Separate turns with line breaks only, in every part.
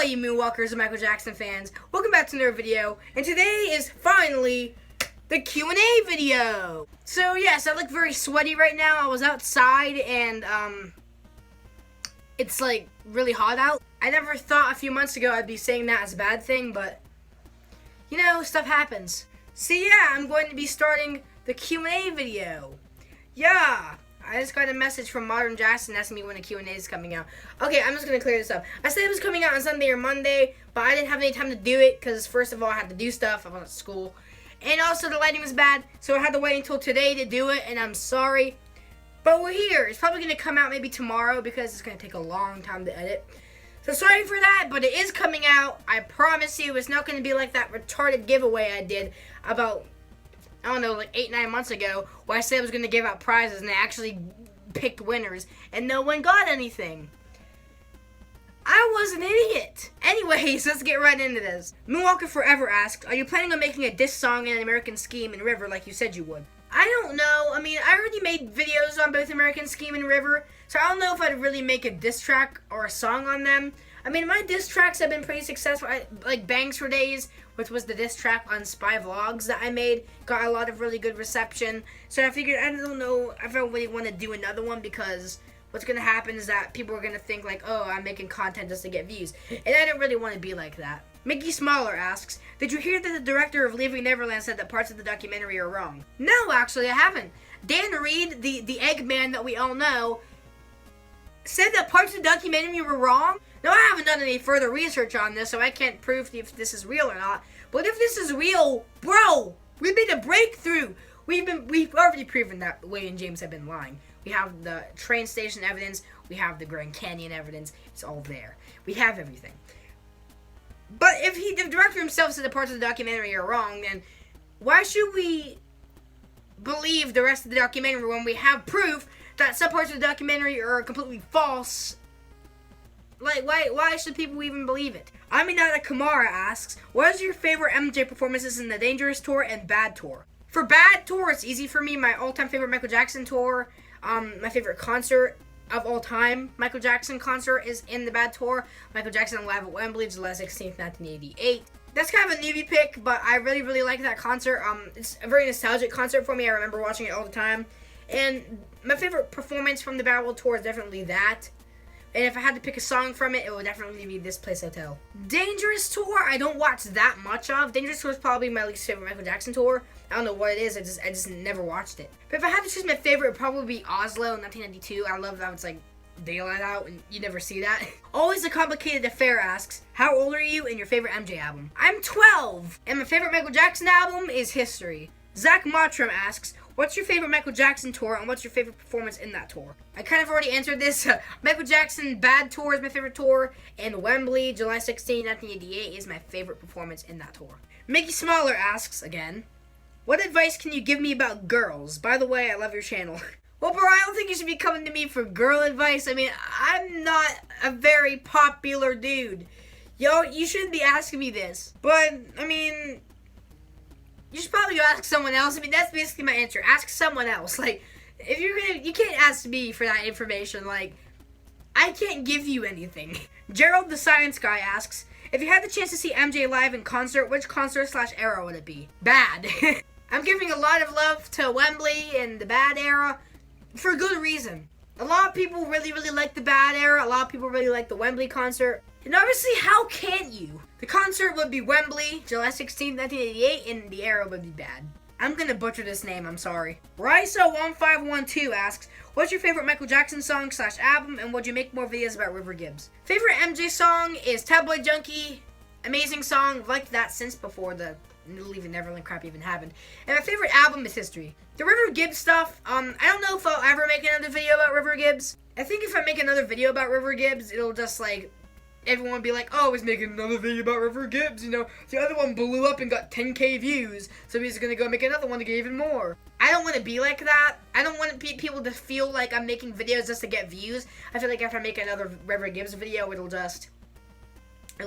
you Moonwalkers and Michael Jackson fans. Welcome back to another video, and today is finally the Q&A video. So yes, I look very sweaty right now. I was outside and it's like really hot out. I never thought a few months ago I'd be saying that as a bad thing, but you know, stuff happens. So yeah, I'm going to be starting the Q&A video. Yeah. I just got a message from Modern Jackson asking me when the Q&A is coming out. Okay, I'm just going to clear this up. I said it was coming out on Sunday or Monday, but I didn't have any time to do it because, first of all, I had to do stuff. I was at school. And also, the lighting was bad, so I had to wait until today to do it, and I'm sorry. But we're here. It's probably going to come out maybe tomorrow because it's going to take a long time to edit. So sorry for that, but it is coming out. I promise you it's not going to be like that retarded giveaway I did about, I don't know, like 8-9 months ago, where I said I was going to give out prizes, and I actually picked winners, and no one got anything. I was an idiot. Anyways, let's get right into this. Moonwalker Forever asked, are you planning on making a diss song in American Scheme and River like you said you would? I don't know. I mean, I already made videos on both American Scheme and River, so I don't know if I'd really make a diss track or a song on them. I mean, my diss tracks have been pretty successful. Like Bangs for Days, which was the diss track on Spy Vlogs that I made, got a lot of really good reception. So I figured, I don't know if I really want to do another one because what's going to happen is that people are going to think like, oh, I'm making content just to get views. And I don't really want to be like that. Mickey Smaller asks, did you hear that the director of Leaving Neverland said that parts of the documentary are wrong? No, actually, I haven't. Dan Reed, the Eggman that we all know, said that parts of the documentary were wrong. Now, I haven't done any further research on this, so I can't prove if this is real or not. But if this is real, bro, we made a breakthrough. We've already proven that Wade and James have been lying. We have the train station evidence. We have the Grand Canyon evidence. It's all there. We have everything. But if the director himself said the parts of the documentary are wrong, then why should we believe the rest of the documentary when we have proof that some parts of the documentary are completely false? Like, why should people even believe it? Aminata Kamara asks, what is your favorite MJ performances in the Dangerous Tour and Bad Tour? For Bad Tour, it's easy for me. My all-time favorite Michael Jackson tour, my favorite concert of all time, Michael Jackson concert, is in the Bad Tour. Michael Jackson live at Wembley, July 16th, 1988. That's kind of a newbie pick, but I really, really like that concert. It's a very nostalgic concert for me. I remember watching it all the time. And my favorite performance from the Bad World Tour is definitely that. And if I had to pick a song from it, it would definitely be This Place Hotel. Dangerous Tour, I don't watch that much of. Dangerous Tour is probably my least favorite Michael Jackson tour. I don't know what it is, I just never watched it. But if I had to choose my favorite, it would probably be Oslo in 1992. I love that it's like daylight out and you never see that. Always a Complicated Affair asks, how old are you and your favorite MJ album? I'm 12, and my favorite Michael Jackson album is History. Zach Mottram asks, what's your favorite Michael Jackson tour and what's your favorite performance in that tour? I kind of already answered this. Michael Jackson Bad Tour is my favorite tour, and Wembley, July 16, 1988 is my favorite performance in that tour. Mickey Smaller asks, again, what advice can you give me about girls? By the way, I love your channel. Well, bro, I don't think you should be coming to me for girl advice. I mean, I'm not a very popular dude. Yo, you shouldn't be asking me this. But, I mean, you should probably go ask someone else. I mean, that's basically my answer. Ask someone else. Like, if you're gonna, you can't ask me for that information. Like, I can't give you anything. Gerald the Science Guy asks, if you had the chance to see MJ live in concert, which concert/era would it be? Bad. I'm giving a lot of love to Wembley and the Bad era for good reason. A lot of people really, really like the Bad era. A lot of people really like the Wembley concert. And obviously, how can't you? The concert would be Wembley, July 16th, 1988, and the era would be Bad. I'm gonna butcher this name, I'm sorry. Ryso1512 asks, what's your favorite Michael Jackson song/album, and would you make more videos about River Gibbs? Favorite MJ song is Tabloid Junkie. Amazing song, I've liked that since before the Leaving Neverland crap even happened. And my favorite album is History. The River Gibbs stuff, I don't know if I'll ever make another video about River Gibbs. I think if I make another video about River Gibbs, it'll just like, everyone would be like, oh, he's making another video about River Gibbs, you know. The other one blew up and got 10k views, so he's gonna go make another one to get even more. I don't want to be like that. I don't want people to feel like I'm making videos just to get views. I feel like if I make another River Gibbs video, it'll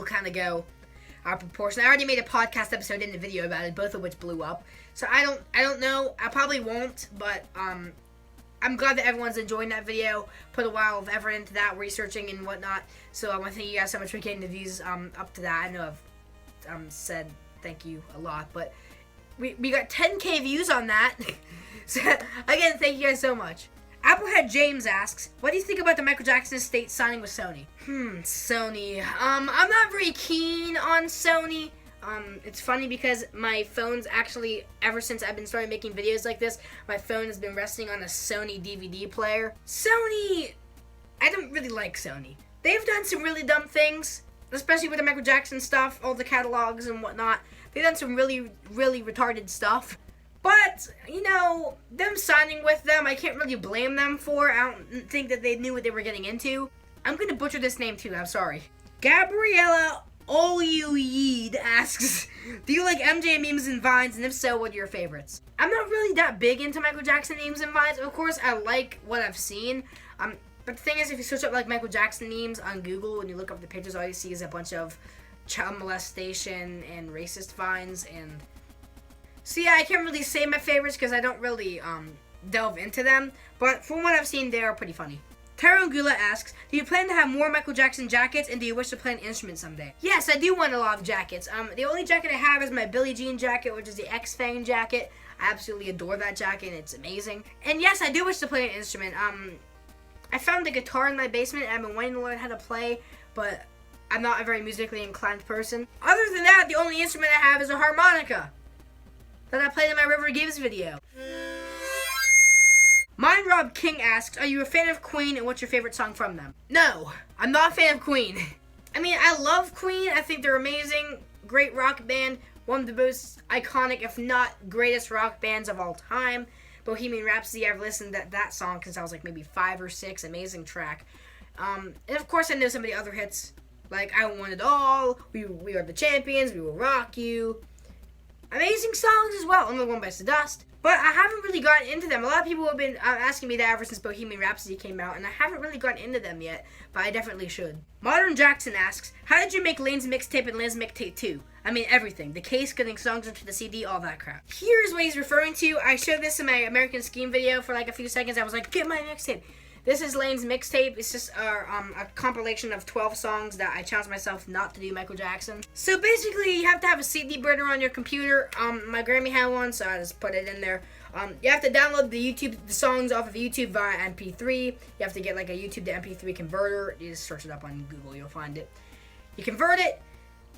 kind of go out of proportion. I already made a podcast episode in the video about it, both of which blew up. So I don't know. I probably won't, but I'm glad that everyone's enjoying that video. Put a while of effort into that, researching and whatnot. So I want to thank you guys so much for getting the views up to that. I know I've said thank you a lot, but we got 10K views on that. So again, thank you guys so much. Applehead James asks, what do you think about the Michael Jackson estate signing with Sony? Sony. I'm not very keen on Sony. It's funny because my phone's actually, ever since I've been starting making videos like this, my phone has been resting on a Sony DVD player. Sony, I don't really like Sony. They've done some really dumb things, especially with the Michael Jackson stuff, all the catalogs and whatnot. They've done some really, really retarded stuff. But, you know, them signing with them, I can't really blame them for. I don't think that they knew what they were getting into. I'm going to butcher this name too, I'm sorry. Gabriella Oluyid asks, do you like MJ memes and vines, and if so, what are your favorites? I'm not really that big into Michael Jackson memes and vines. Of course, I like what I've seen. But the thing is, if you search up like Michael Jackson memes on Google and you look up the pictures, all you see is a bunch of child molestation and racist vines. And so yeah, I can't really say my favorites because I don't really delve into them. But from what I've seen, they are pretty funny. Tarangula asks, do you plan to have more Michael Jackson jackets, and do you wish to play an instrument someday? Yes, I do want a lot of jackets. The only jacket I have is my Billie Jean jacket, which is the X-Fang jacket. I absolutely adore that jacket, and it's amazing. And yes, I do wish to play an instrument. I found a guitar in my basement, and I've been wanting to learn how to play, but I'm not a very musically inclined person. Other than that, the only instrument I have is a harmonica that I played in my River Gives video. Mind Rob King asks, are you a fan of Queen, and what's your favorite song from them? No, I'm not a fan of Queen. I mean, I love Queen. I think they're amazing. Great rock band. One of the most iconic, if not greatest rock bands of all time. Bohemian Rhapsody, I've listened to that song since I was like maybe 5 or 6. Amazing track. And of course I know some of the other hits. Like, I Want It All, We Are the Champions, We Will Rock You. Amazing songs as well. Another One Bites the Dust. But I haven't really gotten into them. A lot of people have been asking me that ever since Bohemian Rhapsody came out, and I haven't really gotten into them yet, but I definitely should. Modern Jackson asks, how did you make Lane's Mixtape and Lane's Mixtape 2? I mean, everything. The case, getting songs into the CD, all that crap. Here's what he's referring to. I showed this in my American Scheme video for like a few seconds. I was like, get my mixtape. This is Lane's Mixtape. It's just a compilation of 12 songs that I challenged myself not to do Michael Jackson. So basically, you have to have a CD burner on your computer. My Grammy had one, so I just put it in there. You have to download the songs off of YouTube via MP3. You have to get like a YouTube to MP3 converter. You just search it up on Google, you'll find it. You convert it,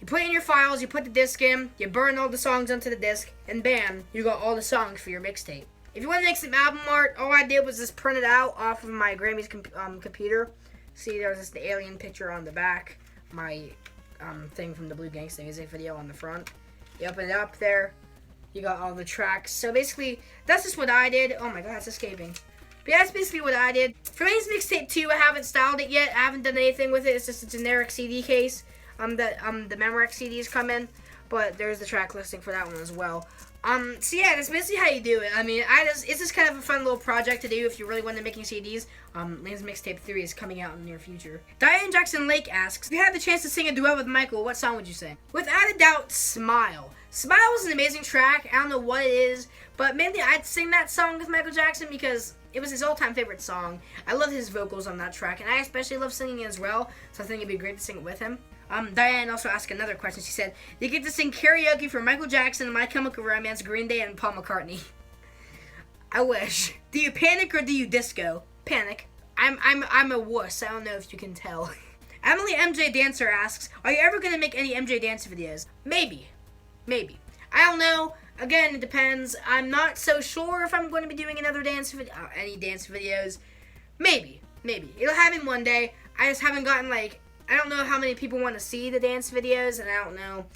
you put it in your files, you put the disc in, you burn all the songs onto the disc, and bam, you got all the songs for your mixtape. If you want to make some album art, all I did was just print it out off of my Grammy's computer. See, there's just the alien picture on the back. My thing from the Blue Gangsta Music video on the front. You open it up there. You got all the tracks. So basically, that's just what I did. Oh my god, it's escaping. But yeah, that's basically what I did. For Lane's Mixtape 2, I haven't styled it yet. I haven't done anything with it. It's just a generic CD case that the Memorex CDs come in. But there's the track listing for that one as well. So yeah, that's basically how you do it. I mean, it's just kind of a fun little project to do if you really want to making CDs. Lane's Mixtape 3 is coming out in the near future. Diane Jackson Lake asks, if you had the chance to sing a duet with Michael, what song would you sing? Without a doubt, Smile. Smile is an amazing track. I don't know what it is, but mainly I'd sing that song with Michael Jackson because it was his all-time favorite song. I love his vocals on that track, and I especially love singing it as well, so I think it'd be great to sing it with him. Diane also asked another question. She said, "Do you get to sing karaoke for Michael Jackson, My Chemical Romance, Green Day, and Paul McCartney?" I wish. Do you panic or do you disco? Panic. I'm a wuss. I don't know if you can tell. Emily MJ Dancer asks, "Are you ever gonna make any MJ dance videos?" Maybe. I don't know. Again, it depends. I'm not so sure if I'm going to be doing any dance videos. Maybe. It'll happen one day. I just haven't gotten I don't know how many people want to see the dance videos, and I don't know.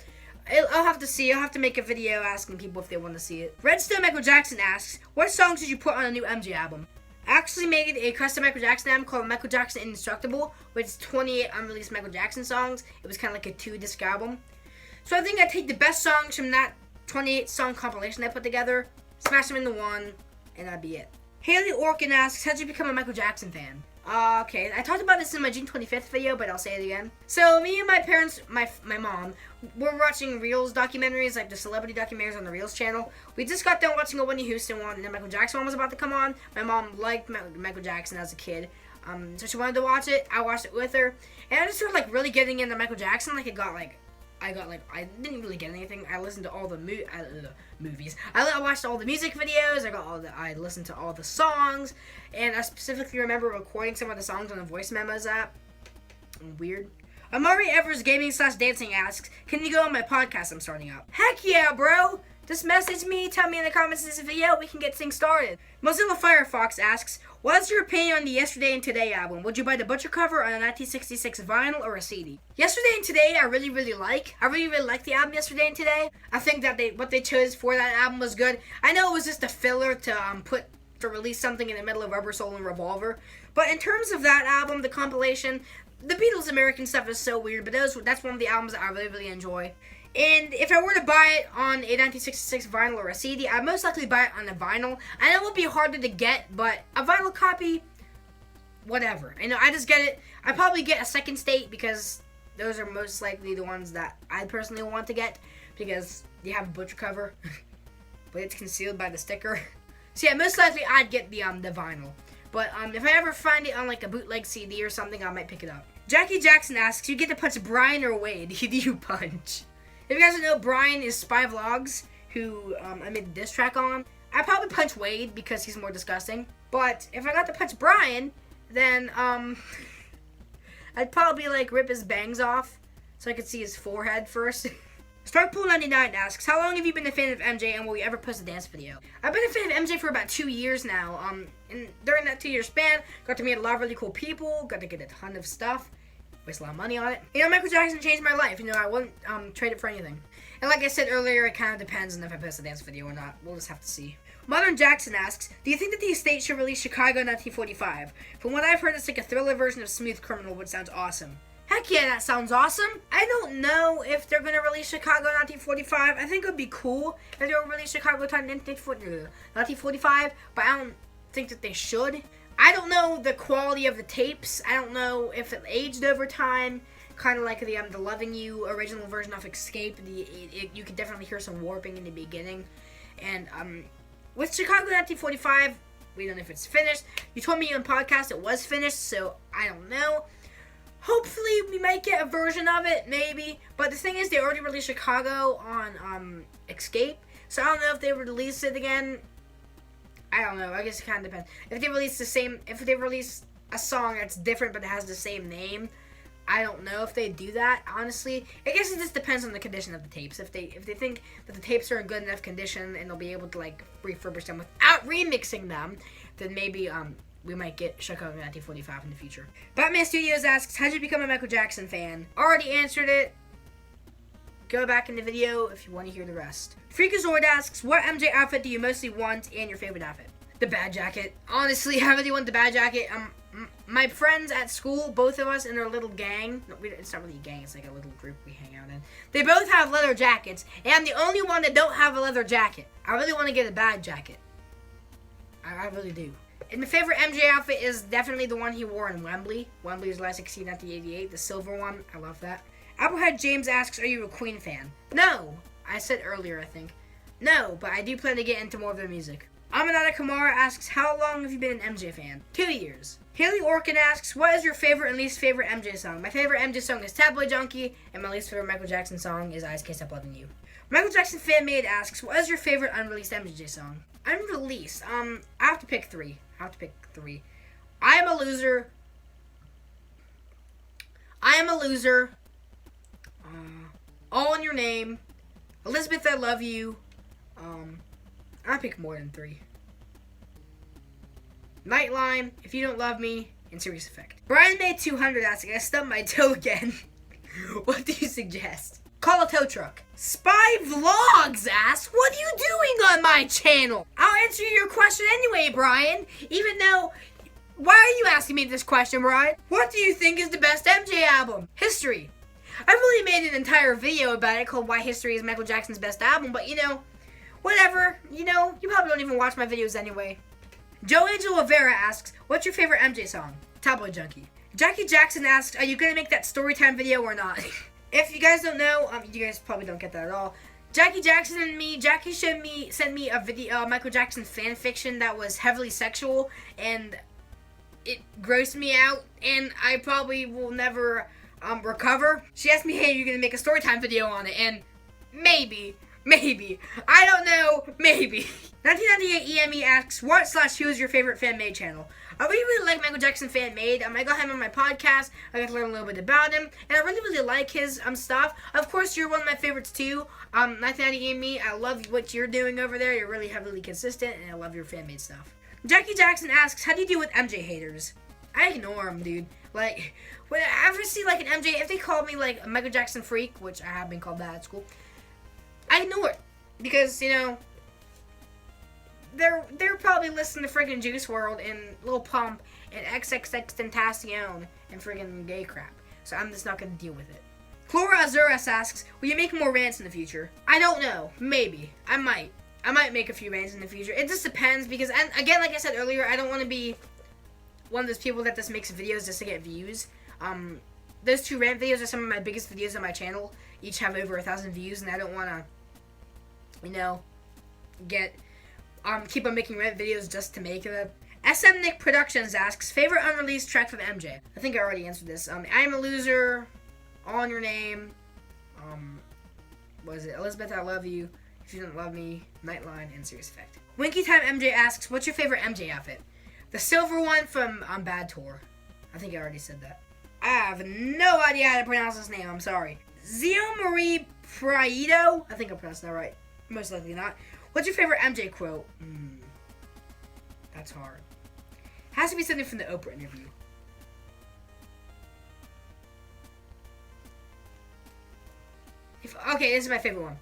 I'll have to see. I'll have to make a video asking people if they want to see it. Redstone Michael Jackson asks, what songs did you put on a new MJ album? I actually made a custom Michael Jackson album called Michael Jackson Indestructible, which is 28 unreleased Michael Jackson songs. It was kind of like a 2-disc album. So I think I take the best songs from that 28 song compilation I put together, smash them into one, and that'd be it. Haley Orkin asks, how'd you become a Michael Jackson fan? Okay, I talked about this in my June 25th video, but I'll say it again. So, me and my parents, my mom, were watching Reels documentaries, like the celebrity documentaries on the Reels channel. We just got done watching a Whitney Houston one, and then Michael Jackson one was about to come on. My mom liked Michael Jackson as a kid, so she wanted to watch it. I watched it with her, and I just started, like, really getting into Michael Jackson. Like, I didn't really get anything. I listened to all the movies. I watched all the music videos. I listened to all the songs, and I specifically remember recording some of the songs on the voice memos app. Weird. Amari Evers Gaming/Dancing asks, can you go on my podcast I'm starting up? Heck yeah, bro! Just message me, tell me in the comments of this video, we can get things started. Mozilla Firefox asks, what's your opinion on the Yesterday and Today album? Would you buy the butcher cover on a 1966 vinyl or a CD? Yesterday and Today I really like. I really like the album Yesterday and Today. I think that what they chose for that album was good. I know it was just a filler to release something in the middle of Rubber Soul and Revolver. But in terms of that album, the compilation, the Beatles American stuff is so weird, but that's one of the albums that I really enjoy. And if I were to buy it on a 1966 vinyl or a CD, I'd most likely buy it on a vinyl. I know it would be harder to get, but a vinyl copy, whatever. I know, I just get it. I probably get a second state because those are most likely the ones that I personally want to get because they have a butcher cover, but it's concealed by the sticker. So yeah, most likely I'd get the vinyl. But if I ever find it on like a bootleg CD or something, I might pick it up. Jackie Jackson asks, you get to punch Brian or Wade? Who do you punch? If you guys don't know, Brian is Spy Vlogs, who I made the diss track on. I'd probably punch Wade because he's more disgusting. But if I got to punch Brian, then I'd probably like rip his bangs off so I could see his forehead first. Starkpool99 asks, how long have you been a fan of MJ and will you ever post a dance video? I've been a fan of MJ for about 2 years now. And during that 2-year span, got to meet a lot of really cool people, got to get a ton of stuff. Waste a lot of money on it. You know, Michael Jackson changed my life. You know, I wouldn't trade it for anything. And like I said earlier, it kind of depends on if I post a dance video or not. We'll just have to see. Modern Jackson asks, do you think that the estate should release Chicago 1945? From what I've heard, it's like a thriller version of Smooth Criminal, which sounds awesome. Heck yeah, that sounds awesome. I don't know if they're going to release Chicago 1945. I think it would be cool if they would release Chicago 1945, but I don't think that they should. I don't know the quality of the tapes. I don't know if it aged over time. Kind of like the Loving You original version of Escape. You could definitely hear some warping in the beginning. And with Chicago 1945, we don't know if it's finished. You told me on podcast it was finished, so I don't know. Hopefully we might get a version of it, maybe. But the thing is, they already released Chicago on Escape, so I don't know if they would release it again. I don't know. I guess it kind of depends. If they release a song that's different but it has the same name, I don't know if they do that. Honestly, I guess it just depends on the condition of the tapes. If they think that the tapes are in good enough condition and they'll be able to like refurbish them without remixing them, then maybe we might get Chicago 1945 in the future. Batman Studios asks, how'd you become a Michael Jackson fan? Already answered it. Go back in the video if you want to hear the rest. Freakazoid asks, what MJ outfit do you mostly want and your favorite outfit? The bad jacket. Honestly, I really want the bad jacket. My friends at school, both of us in our little gang, it's not really a gang, it's like a little group we hang out in. They both have leather jackets, and I'm the only one that don't have a leather jacket. I really want to get a bad jacket. I really do. And my favorite MJ outfit is definitely the one he wore in Wembley. Wembley's last 1988, the silver one. I love that. Applehead James asks, are you a Queen fan? No. I said earlier, I think. No, but I do plan to get into more of their music. Aminata Kamara asks, how long have you been an MJ fan? 2 years. Haley Orkin asks, what is your favorite and least favorite MJ song? My favorite MJ song is Tabloid Junkie, and my least favorite Michael Jackson song is Eyes Can't Stop Loving You. Michael Jackson Fan Made asks, what is your favorite unreleased MJ song? Unreleased? I have to pick three. I Am a Loser. All in Your Name. Elizabeth, I Love You. I pick more than 3. Nightline, If You Don't Love Me, and Serious Effect. Brian May 200 asking, I stubbed my toe again. What do you suggest? Call a tow truck. Spy Vlogs asks, what are you doing on my channel? I'll answer your question anyway, Brian. Even though, why are you asking me this question, Brian? What do you think is the best MJ album? History. I've really made an entire video about it called Why History is Michael Jackson's Best Album, but you know, whatever. You know, you probably don't even watch my videos anyway. Joe Angel Rivera asks, what's your favorite MJ song? Tabloid Junkie. Jackie Jackson asks, are you going to make that storytime video or not? If you guys don't know, you guys probably don't get that at all. Jackie sent me a video, Michael Jackson fan fiction that was heavily sexual, and it grossed me out, and I probably will never recover. She asked me, hey, you're going to make a storytime video on it, and maybe, I don't know, maybe. 1998 EME asks, what/who is your favorite fan-made channel? I really like Michael Jackson Fan Made. I got him on my podcast. I got to learn a little bit about him, and I really like his stuff. Of course, you're one of my favorites too. 1998 EME, I love what you're doing over there. You're really heavily consistent, and I love your fan made stuff. Jackie Jackson asks, how do you deal with MJ haters? I ignore them, dude. Like, when I ever see like an MJ, if they call me like a Michael Jackson freak, which I have been called that at school, I ignore it because they're probably listening to friggin' Juice WRLD and Lil Pump and XXXTentacion and friggin' gay crap. So I'm just not gonna deal with it. Chlora Azuras asks, will you make more rants in the future? I don't know. Maybe. I might make a few rants in the future. It just depends because, and again, like I said earlier, I don't want to be one of those people that just makes videos just to get views. Those 2 rant videos are some of my biggest videos on my channel. Each have over 1,000 views, and I don't want to, keep on making rant videos just to make it. SM Nick Productions asks, favorite unreleased track from MJ? I think I already answered this. I Am a Loser, All in Your Name, what is it? Elizabeth, I Love You, If You Don't Love Me, Nightline, and Serious Effect. Winky Time MJ asks, what's your favorite MJ outfit? The silver one from Bad Tour. I think I already said that. I have no idea how to pronounce his name. I'm sorry. Zio Marie Prieto. I think I pronounced that right. Most likely not. What's your favorite MJ quote? That's hard. Has to be something from the Oprah interview. Okay, this is my favorite one.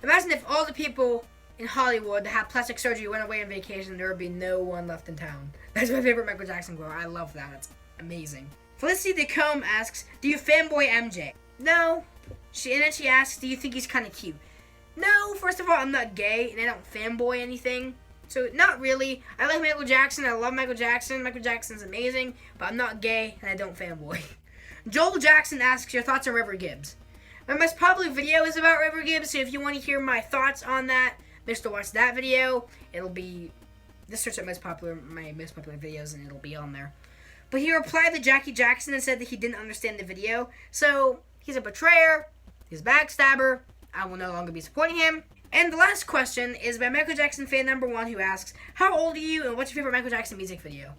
Imagine if all the people in Hollywood that had plastic surgery went away on vacation, there would be no one left in town. That's my favorite Michael Jackson quote. I love that. It's amazing. Felicity DeCombe asks, do you fanboy MJ? No. And then she asks, do you think he's kind of cute? No, first of all, I'm not gay, and I don't fanboy anything. So, not really. I like Michael Jackson. I love Michael Jackson. Michael Jackson's amazing, but I'm not gay, and I don't fanboy. Joel Jackson asks your thoughts on River Gibbs. My most popular video is about River Gibbs, so if you want to hear my thoughts on that, make sure to watch that video. It'll be, just search up my most popular videos, and it'll be on there. But he replied to Jackie Jackson and said that he didn't understand the video. So, he's a betrayer. He's a backstabber. I will no longer be supporting him. And the last question is by Michael Jackson fan number 1 who asks, how old are you and what's your favorite Michael Jackson music video?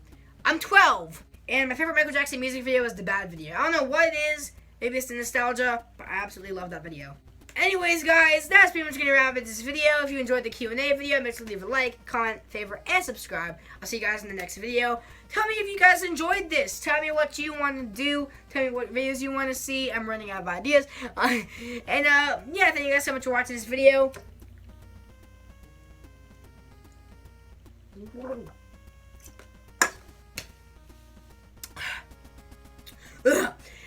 I'm 12. And my favorite Michael Jackson music video is the Bad video. I don't know what it is. Maybe it's the nostalgia, but I absolutely love that video. Anyways, guys, that's pretty much going to wrap up this video. If you enjoyed the Q&A video, make sure to leave a like, comment, favorite, and subscribe. I'll see you guys in the next video. Tell me if you guys enjoyed this. Tell me what you want to do. Tell me what videos you want to see. I'm running out of ideas. Yeah, thank you guys so much for watching this video.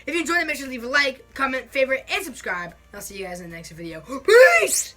If you enjoyed it, make sure to leave a like, comment, favorite, and subscribe. I'll see you guys in the next video. Peace!